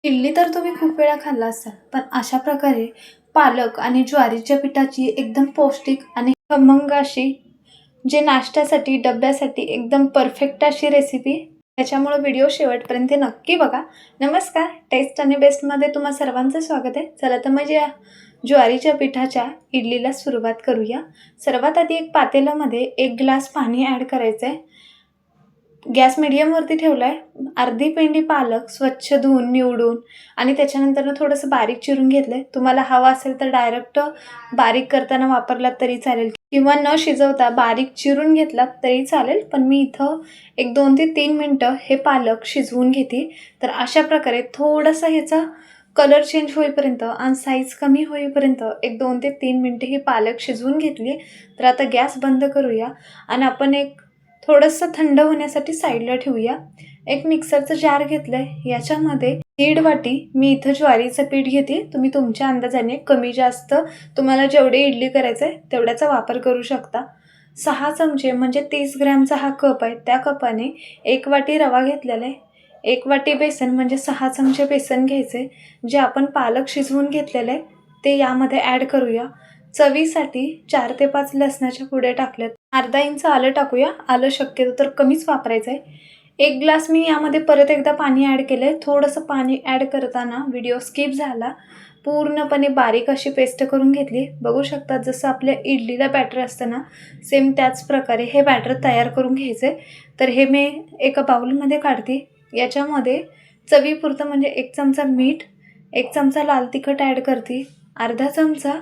इडली तर तुम्ही खूप वेळा खाल्ला असाल, पण अशा प्रकारे पालक आणि ज्वारीच्या पिठाची एकदम पौष्टिक आणि खमंग अशी जे नाश्त्यासाठी, डब्यासाठी एकदम परफेक्ट अशी रेसिपी, त्याच्यामुळे व्हिडिओ शेवटपर्यंत नक्की बघा. नमस्कार, टेस्ट आणि बेस्टमध्ये तुम्हा सर्वांचं स्वागत आहे. चला तर मग या ज्वारीच्या पिठाच्या इडलीला सुरुवात करूया. सर्वात आधी एक पातेल्यामध्ये 1 ग्लास पाणी ॲड करायचं आहे. गॅस मीडियमवरती ठेवला आहे. अर्धी पेंडी पालक स्वच्छ धुवून, निवडून आणि त्याच्यानंतर थोडंसं बारीक चिरून घेतलं आहे. तुम्हाला हवा असेल तर डायरेक्ट बारीक करताना वापरलात तरी चालेल किंवा न शिजवता बारीक चिरून घेतलात तरी चालेल. पण मी इथं एक 2 ते 3 मिनटं हे पालक शिजवून घेते. तर अशा प्रकारे थोडंसं ह्याचा कलर चेंज होईपर्यंत आणि साईज कमी होईपर्यंत एक 2 ते 3 मिनटं ही पालक शिजवून घेतली. तर आता गॅस बंद करूया आणि आपण एक थोडंसं थंड होण्यासाठी साईडला ठेवूया. एक मिक्सरचं जार घेतलं आहे. याच्यामध्ये 1.5 वाटी मी इथं ज्वारीचं पीठ घेते. तुम्ही तुमच्या अंदाजाने कमी जास्त तुम्हाला जेवढे इडली करायचं आहे तेवढ्याचा वापर करू शकता. 6 चमचे म्हणजे 30 ग्रॅमचा हा कप आहे. त्या कपाने 1 वाटी रवा घेतलेला आहे. 1 वाटी बेसन म्हणजे 6 चमचे बेसन घ्यायचे. जे आपण पालक शिजवून घेतलेलं आहे ते यामध्ये ॲड करूया. चवीसाठी 4 ते 5 लसणाच्या कुड्या टाकल्यात. अर्धा इंच आलं टाकूया. आलं शक्यतो तर कमीच वापरायचं आहे. 1 ग्लास मी यामध्ये परत एकदा पाणी ॲड केलं आहे. थोडंसं पाणी ॲड करताना व्हिडिओ स्किप झाला. पूर्णपणे बारीक अशी पेस्ट करून घेतली. बघू शकता जसं आपल्या इडलीला बॅटर असतं ना, सेम त्याच प्रकारे हे बॅटर तयार करून घ्यायचं आहे. तर हे मी एका बाउलमध्ये काढते. याच्यामध्ये चवीपुरतं म्हणजे 1 चमचा मीठ, 1 चमचा लाल तिखट ॲड करते, अर्धा चमचा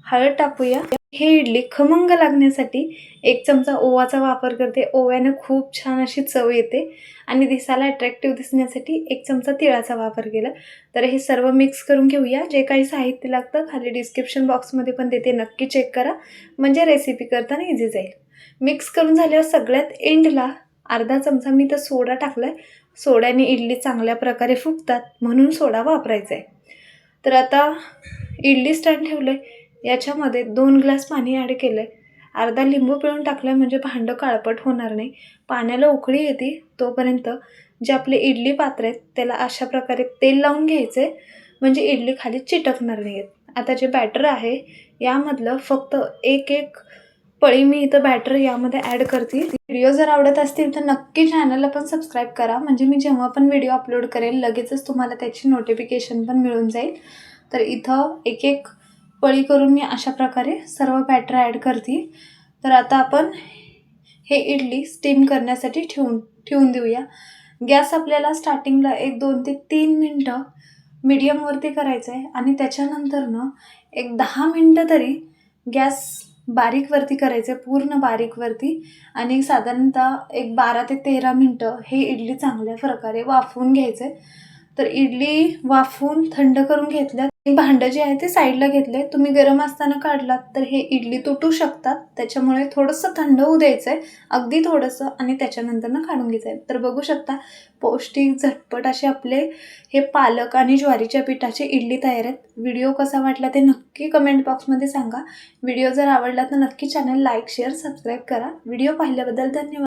हळद टाकूया. हे इडली खमंग लागण्यासाठी 1 चमचा ओवाचा वापर करते. ओव्याने खूप छान अशी चव येते आणि दिसायला अट्रॅक्टिव्ह दिसण्यासाठी 1 चमचा तिळाचा वापर केला. तर हे सर्व मिक्स करून घेऊया. जे काही साहित्य लागतं खाली डिस्क्रिप्शन बॉक्समध्ये पण देते, नक्की चेक करा म्हणजे रेसिपी करताना इझी जाईल. मिक्स करून झाल्यावर सगळ्यात एंडला अर्धा चमचा मी तर सोडा टाकला आहे. सोड्याने इडली चांगल्या प्रकारे फुगतात म्हणून सोडा वापरायचा आहे. तर आता इडली स्टँड ठेवलं आहे. याच्यामध्ये 2 ग्लास पाणी ॲड केलं आहे. अर्धा लिंबू पिळून टाकलं आहे म्हणजे भांडं काळपट होणार नाही. पाण्याला उकळी येते तोपर्यंत जे आपले इडली पात्र आहेत त्याला अशा प्रकारे तेल लावून घ्यायचं आहे म्हणजे इडली खाली चिटकणार नाही आहेत. आता जे बॅटर आहे यामधलं फक्त एक पळी मी इथं बॅटर यामध्ये ॲड करते. व्हिडिओ जर आवडत असतील तर नक्की चॅनलला पण सबस्क्राईब करा म्हणजे मी जेव्हा पण व्हिडिओ अपलोड करेल लगेचच तुम्हाला त्याची नोटिफिकेशन पण मिळून जाईल. तर इथं एक पळी करून मी अशा प्रकारे सर्व बॅटर ॲड करते. तर आता आपण हे इडली स्टीम करण्यासाठी ठेवून देऊया. गॅस आपल्याला स्टार्टिंगला एक 2 ते 3 मिनटं मीडियमवरती करायचं आहे आणि त्याच्यानंतरनं एक 10 मिनटं तरी गॅस बारीकवरती करायचं आहे, पूर्ण बारीकवरती आणि साधारणतः एक 12 ते 13 मिनटं हे इडली चांगल्या प्रकारे वाफवून घ्यायचं आहे. तर इडली वाफवून थंड करून घेतल्यात. भांडं जे आहे ते साईडला घेतले. तुम्ही गरम असताना काढलात तर हे इडली तुटू शकतात. त्याच्यामुळे थोडंसं थंड होऊ द्यायचं आहे, अगदी थोडंसं, आणि त्याच्यानंतरनं काढून घ्यायचं आहे. तर बघू शकता पौष्टिक झटपट असे आपले हे पालक आणि ज्वारीच्या पिठाची इडली तयार आहेत. व्हिडिओ कसा वाटला ते नक्की कमेंट बॉक्समध्ये सांगा. व्हिडिओ जर आवडला तर नक्की चॅनल लाईक, शेअर, सबस्क्राईब करा. व्हिडिओ पाहिल्याबद्दल धन्यवाद.